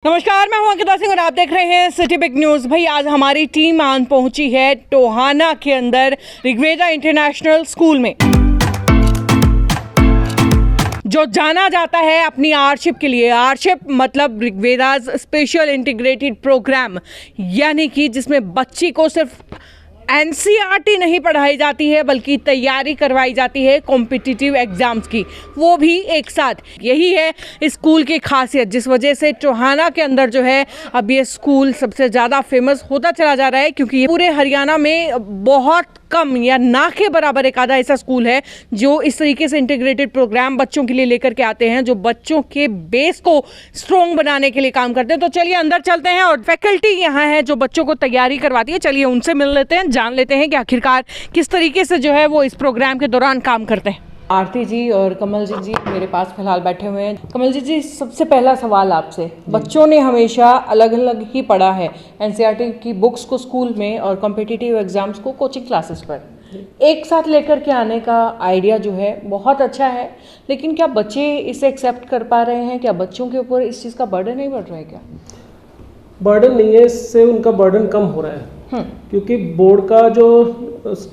नमस्कार, मैं हूं अंकिता सिंह और आप देख रहे हैं सिटी बिग न्यूज। भाई आज हमारी टीम आन पहुंची है टोहाना के अंदर ऋग्वेदा इंटरनेशनल स्कूल में, जो जाना जाता है अपनी आर्टशिप के लिए। आर्टशिप मतलब ऋग्वेदा स्पेशल इंटीग्रेटेड प्रोग्राम, यानी कि जिसमें बच्ची को सिर्फ एनसीईआरटी नहीं पढ़ाई जाती है बल्कि तैयारी करवाई जाती है कॉम्पिटिटिव एग्जाम्स की, वो भी एक साथ। यही है इस स्कूल की खासियत, जिस वजह से टोहाना के अंदर जो है अब ये स्कूल सबसे ज़्यादा फेमस होता चला जा रहा है, क्योंकि ये पूरे हरियाणा में बहुत कम या ना के बराबर एक आधा ऐसा स्कूल है जो इस तरीके से इंटीग्रेटेड प्रोग्राम बच्चों के लिए लेकर के आते हैं, जो बच्चों के बेस को स्ट्रॉन्ग बनाने के लिए काम करते हैं। तो चलिए अंदर चलते हैं और फैकल्टी यहाँ है जो बच्चों को तैयारी करवाती है। चलिए उनसे मिल लेते हैं, जान लेते हैं कि आखिरकार किस तरीके से जो है वो इस प्रोग्राम के दौरान काम करते हैं। आरती जी और कमल जी मेरे पास फिलहाल बैठे हुए हैं। कमल जी, सबसे पहला सवाल आपसे, बच्चों ने हमेशा अलग अलग ही पढ़ा है, एनसीईआरटी की बुक्स को स्कूल में और कॉम्पिटिटिव एग्जाम्स को कोचिंग क्लासेस पर। एक साथ लेकर के आने का आइडिया जो है बहुत अच्छा है, लेकिन क्या बच्चे इसे एक्सेप्ट कर पा रहे हैं? क्या बच्चों के ऊपर इस चीज़ का बर्डन नहीं बढ़ रहा है? क्या बर्डन नहीं है, इससे उनका बर्डन कम हो रहा है। क्योंकि बोर्ड का जो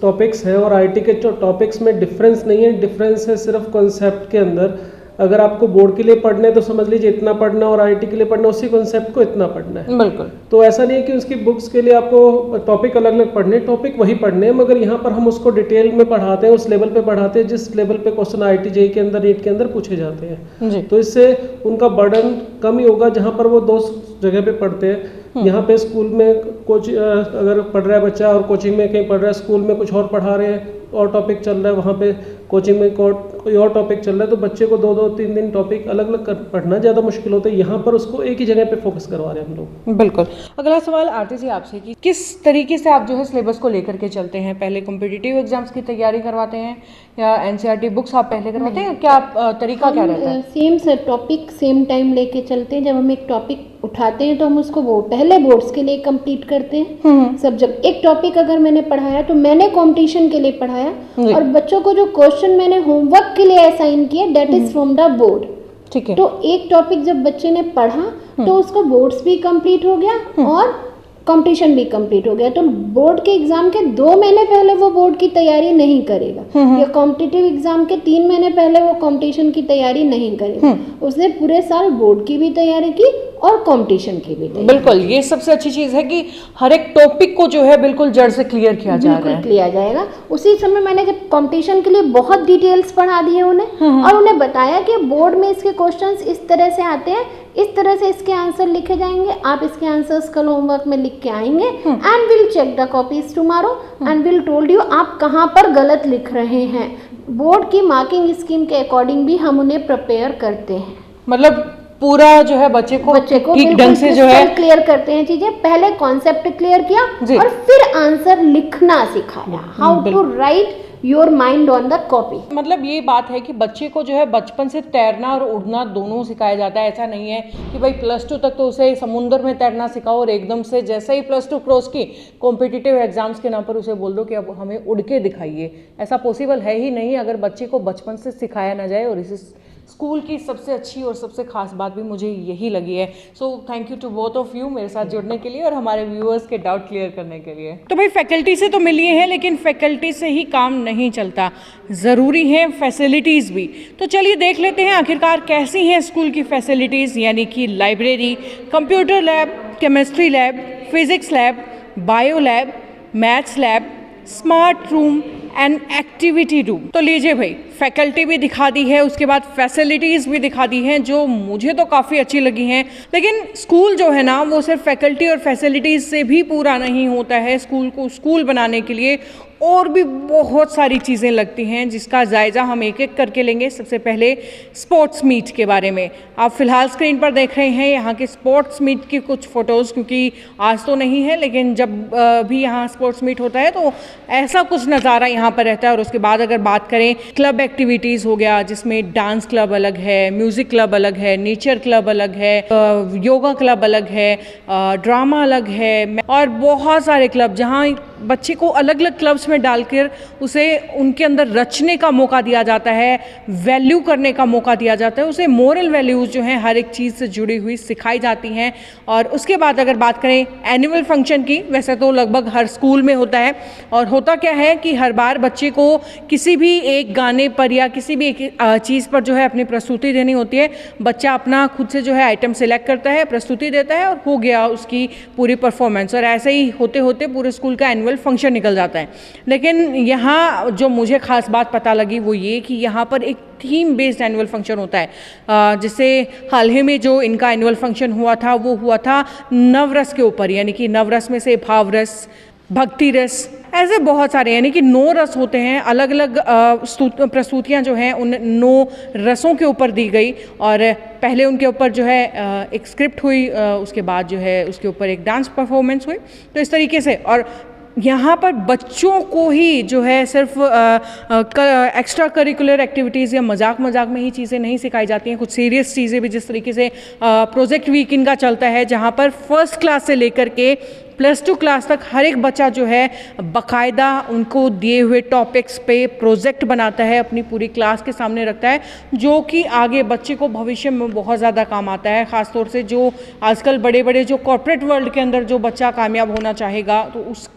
टॉपिक्स है और आईटी के जो टॉपिक्स में डिफरेंस नहीं है, डिफरेंस है सिर्फ कॉन्सेप्ट के अंदर। अगर आपको बोर्ड के लिए पढ़ना है तो समझ लीजिए इतना पढ़ना, और आईटी के लिए पढ़ना उसी कॉन्सेप्ट को इतना पढ़ना है। बिल्कुल। तो ऐसा नहीं है कि उसकी बुक्स के लिए आपको टॉपिक अलग अलग पढ़ने, टॉपिक वही पढ़ने हैं, मगर यहाँ पर हम उसको डिटेल में पढ़ाते हैं, उस लेवल पे पढ़ाते हैं जिस लेवल पे क्वेश्चन आईटी जेईई के अंदर, नीट के अंदर पूछे जाते हैं। तो इससे उनका बर्डन कम ही होगा। जहाँ पर वो दो जगह पे पढ़ते हैं, यहाँ पे स्कूल में कोच अगर पढ़ रहा है बच्चा और कोचिंग में कहीं पढ़ रहा है, स्कूल में कुछ और पढ़ा रहे हैं और टॉपिक चल रहा है, वहाँ पे कोचिंग में कोई और टॉपिक चल रहा है, तो बच्चे को 2-2 3 टॉपिक अलग अलग पढ़ना ज़्यादा मुश्किल होता है। यहाँ पर उसको एक ही जगह पे फोकस करवा रहे हैं हम लोग। बिल्कुल। अगला सवाल आरती जी आपसे कि किस तरीके से आप जो है सिलेबस को लेकर के चलते हैं? पहले कॉम्पिटिटिव एग्जाम्स की तैयारी करवाते हैं या एनसीईआरटी बुक्स आप पहले करवाते हैं? क्या तरीका क्या रहता है? Same sir, topic same time लेके चलते हैं। जब हम एक टॉपिक उठाते हैं तो हम उसको पहले बोर्ड्स के लिए कंप्लीट करते हैं सब। जब एक टॉपिक अगर मैंने पढ़ाया तो मैंने कंपटीशन के लिए पढ़ाया, और बच्चों को जो क्वेश्चन मैंने होमवर्क के लिए असाइन किया that is from the board. ठीक है। तो एक टॉपिक जब बच्चे ने पढ़ा तो उसका बोर्ड्स भी कंप्लीट हो गया और कंपटीशन भी कंप्लीट हो गया। तो बोर्ड के एग्जाम के 2 महीने पहले वो बोर्ड की तैयारी नहीं करेगा, या कॉम्पिटिटिव एग्जाम के 3 महीने पहले वो कंपटीशन की तैयारी नहीं करेगा। उसने पूरे साल बोर्ड की भी तैयारी की और कंपटीशन की भी तैयारी। बिल्कुल, ये सबसे अच्छी चीज है कि हर एक टॉपिक को जो है बिल्कुल जड़ से क्लियर किया जाएगा। उसी समय मैंने जब कंपटीशन के लिए बहुत डिटेल्स पढ़ा दिए उन्हें, और उन्हें बताया कि बोर्ड में इसके क्वेश्चंस इस तरह से आते हैं, इस तरह से इसके आंसर लिखे जाएंगे, आप इसके आंसर्स कल होमवर्क में लिख के आएंगे, and will check the copies tomorrow and will told you आप कहाँ पर गलत लिख रहे हैं। बोर्ड की मार्किंग स्कीम के अकॉर्डिंग भी हम उन्हें प्रिपेयर करते हैं। मतलब पूरा जो है बच्चे को ठीक ढंग से जो है क्लियर करते हैं चीजें। पहले कॉन्सेप्ट क्लियर किया और फिर आंसर लिखना सिखाया, how to write your mind on the copy. मतलब ये बात है कि बच्चे को जो है बचपन से तैरना और उड़ना दोनों सिखाया जाता है। ऐसा नहीं है कि भाई +2 तक तो उसे समुद्र में तैरना सिखाओ और एकदम से जैसे ही +2 क्रॉस की कॉम्पिटिटिव एग्जाम्स के नाम पर उसे बोल दो कि अब हमें उड़ के दिखाइए। ऐसा पॉसिबल है ही नहीं अगर बच्चे को बचपन से सिखाया ना जाए, और इस स्कूल की सबसे अच्छी और सबसे खास बात भी मुझे यही लगी है। So thank you to both of you मेरे साथ जुड़ने के लिए और हमारे व्यूअर्स के डाउट क्लियर करने के लिए। तो भाई फैकल्टी से तो मिली है, लेकिन फैकल्टी से ही काम नहीं चलता, ज़रूरी है फैसिलिटीज़ भी। तो चलिए देख लेते हैं आखिरकार कैसी हैं स्कूल की फैसिलिटीज़, यानी कि library, computer lab, chemistry lab, physics lab, bio lab, maths lab, smart room and activity room. तो लीजिए भाई, फैकल्टी भी दिखा दी है, उसके बाद फैसिलिटीज़ भी दिखा दी हैं जो मुझे तो काफ़ी अच्छी लगी हैं। लेकिन स्कूल जो है ना वो सिर्फ फैकल्टी और फैसिलिटीज़ से भी पूरा नहीं होता है। स्कूल को स्कूल बनाने के लिए और भी बहुत सारी चीज़ें लगती हैं, जिसका जायज़ा हम एक एक करके लेंगे। सबसे पहले स्पोर्ट्स मीट के बारे में। आप फिलहाल स्क्रीन पर देख रहे हैं यहाँ के स्पोर्ट्स मीट की कुछ फ़ोटोज़, क्योंकि आज तो नहीं है लेकिन जब भी यहाँ स्पोर्ट्स मीट होता है तो ऐसा कुछ नज़ारा यहाँ पर रहता है। और उसके बाद अगर बात करें क्लब एक्टिविटीज़ हो गया, जिसमें डांस क्लब अलग है, म्यूज़िक क्लब अलग है, नेचर क्लब अलग है, योगा क्लब अलग है, ड्रामा अलग है, और बहुत सारे क्लब जहाँ बच्चे को अलग अलग क्लब्स में डालकर उसे उनके अंदर रचने का मौका दिया जाता है, वैल्यू करने का मौका दिया जाता है, उसे मोरल वैल्यूज़ जो हैं हर एक चीज़ से जुड़ी हुई सिखाई जाती हैं। और उसके बाद अगर बात करें एनुअल फंक्शन की, वैसे तो लगभग हर स्कूल में होता है, और होता क्या है कि हर बार बच्चे को किसी भी एक गाने पर या किसी भी एक चीज़ पर जो है अपनी प्रस्तुति देनी होती है। बच्चा अपना खुद से जो है आइटम सेलेक्ट करता है, प्रस्तुति देता है और हो गया उसकी पूरी परफॉर्मेंस, और ऐसे ही होते होते पूरे स्कूल का एनुअल फंक्शन निकल जाता है। लेकिन यहाँ जो मुझे खास बात पता लगी वो ये कि यहाँ पर एक थीम बेस्ड एनुअल फंक्शन होता है। जिससे हाल ही में जो इनका एनुअल फंक्शन हुआ था वो हुआ था नवरस के ऊपर, यानी कि नवरस में से भावरस, भक्ति रस, ऐसे बहुत सारे यानी कि 9 रस होते हैं। अलग अलग प्रस्तुतियाँ जो हैं उन 9 रसों के ऊपर दी गई, और पहले उनके ऊपर जो है एक स्क्रिप्ट हुई, उसके बाद जो है उसके ऊपर एक डांस परफॉर्मेंस हुई। तो इस तरीके से, और यहाँ पर बच्चों को ही जो है सिर्फ एक्स्ट्रा करिकुलर एक्टिविटीज़ या मजाक में ही चीज़ें नहीं सिखाई जाती हैं, कुछ सीरियस चीज़ें भी, जिस तरीके से प्रोजेक्ट वीक इनका चलता है, जहाँ पर फर्स्ट क्लास से लेकर के +2 क्लास तक हर एक बच्चा जो है बाकायदा उनको दिए हुए टॉपिक्स पे प्रोजेक्ट बनाता है, अपनी पूरी क्लास के सामने रखता है, जो कि आगे बच्चे को भविष्य में बहुत ज़्यादा काम आता है। ख़ासतौर से जो आजकल बड़े बड़े जो कॉर्पोरेट वर्ल्ड के अंदर जो बच्चा कामयाब होना चाहेगा तो उसको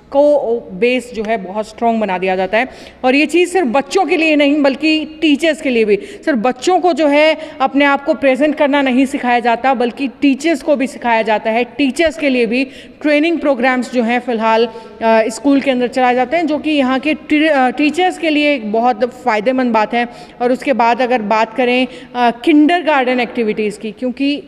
बेस जो है बहुत स्ट्रॉन्ग बना दिया जाता है। और ये चीज़ सिर्फ बच्चों के लिए नहीं बल्कि टीचर्स के लिए भी, सिर्फ बच्चों को जो है अपने आप को प्रेजेंट करना नहीं सिखाया जाता बल्कि टीचर्स को भी सिखाया जाता है। टीचर्स के लिए भी ट्रेनिंग प्रोग्राम्स जो हैं फ़िलहाल स्कूल के अंदर चलाए जाते हैं, जो कि यहाँ के टीचर्स के लिए एक बहुत फ़ायदेमंद बात है। और उसके बाद अगर बात करें किंडरगार्टन एक्टिविटीज़ की, क्योंकि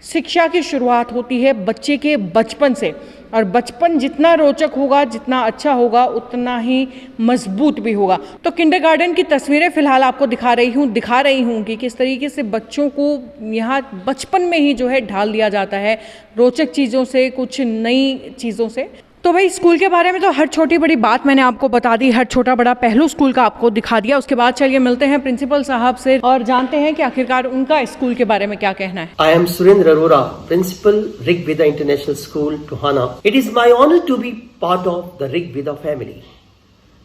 शिक्षा की शुरुआत होती है बच्चे के बचपन से, और बचपन जितना रोचक होगा, जितना अच्छा होगा, उतना ही मजबूत भी होगा। तो किंडरगार्टन की तस्वीरें फ़िलहाल आपको दिखा रही हूँ कि किस तरीके से बच्चों को यहाँ बचपन में ही जो है ढाल दिया जाता है रोचक चीज़ों से, कुछ नई चीज़ों से। तो भाई स्कूल के बारे में तो हर छोटी बड़ी बात मैंने आपको बता दी, हर छोटा बड़ा पहलू स्कूल का आपको दिखा दिया। उसके बाद चलिए मिलते हैं प्रिंसिपल साहब से और जानते हैं कि आखिरकार उनका स्कूल के बारे में क्या कहना है। I am Surendra Arora, Principal Rigveda International School, Tohana. It is my honor to be part of the Rigveda family.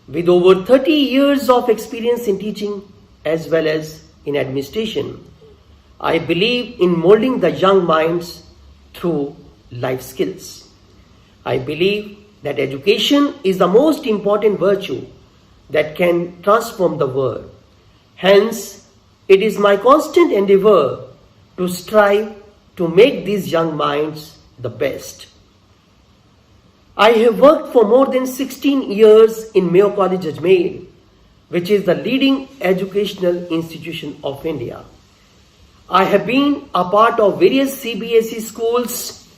With over 30 years of experience in teaching as well as in administration, I believe in molding the young minds through life skills. I believe that education is the most important virtue that can transform the world. Hence, it is my constant endeavor to strive to make these young minds the best. I have worked for more than 16 years in Mayo College Ajmer, which is the leading educational institution of India. I have been a part of various CBSE schools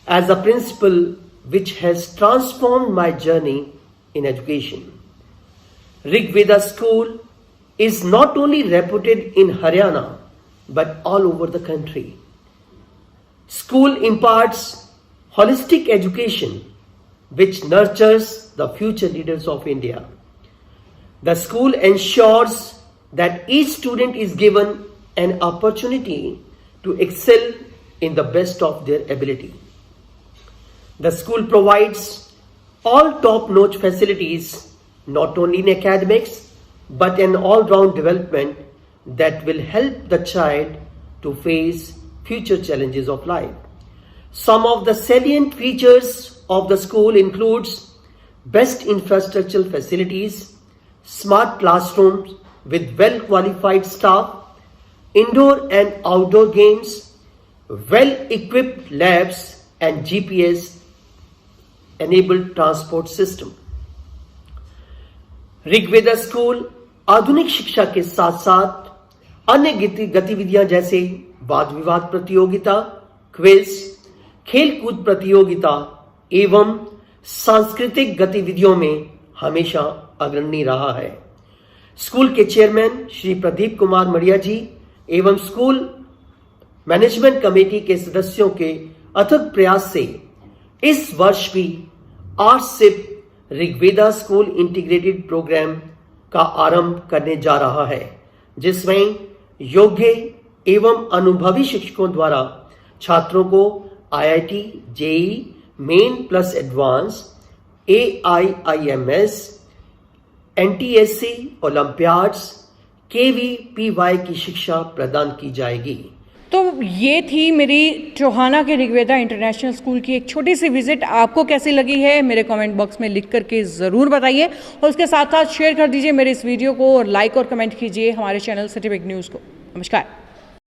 as a principal, which has transformed my journey in education. Rigveda School is not only reputed in Haryana but all over the country. School imparts holistic education which nurtures the future leaders of India. The school ensures that each student is given an opportunity to excel in the best of their ability. The school provides all top-notch facilities, not only in academics, but in all-round development that will help the child to face future challenges of life. Some of the salient features of the school includes best infrastructural facilities, smart classrooms with well-qualified staff, indoor and outdoor games, well-equipped labs and GPS enabled transport system. Rigveda school आधुनिक शिक्षा के साथ साथ अन्य गतिविधियां जैसे वाद विवाद प्रतियोगिता, क्विज, खेलकूद प्रतियोगिता एवं सांस्कृतिक गतिविधियों में हमेशा अग्रणी रहा है। स्कूल के चेयरमैन श्री प्रदीप कुमार मड़िया जी एवं स्कूल मैनेजमेंट कमेटी के सदस्यों के अथक प्रयास से इस वर्ष भी आरसिप ऋग्वेदा स्कूल इंटीग्रेटेड प्रोग्राम का आरंभ करने जा रहा है, जिसमें योग्य एवं अनुभवी शिक्षकों द्वारा छात्रों को IIT, JEE, main plus advance AIIMS, NTSC, Olympiads, KVPY की शिक्षा प्रदान की जाएगी। तो ये थी मेरी टोहाना के ऋग्वेदा इंटरनेशनल स्कूल की एक छोटी सी विजिट। आपको कैसी लगी है मेरे कमेंट बॉक्स में लिख करके ज़रूर बताइए, और उसके साथ साथ शेयर कर दीजिए मेरे इस वीडियो को, और लाइक और कमेंट कीजिए हमारे चैनल सिटी बिग न्यूज़ को। नमस्कार।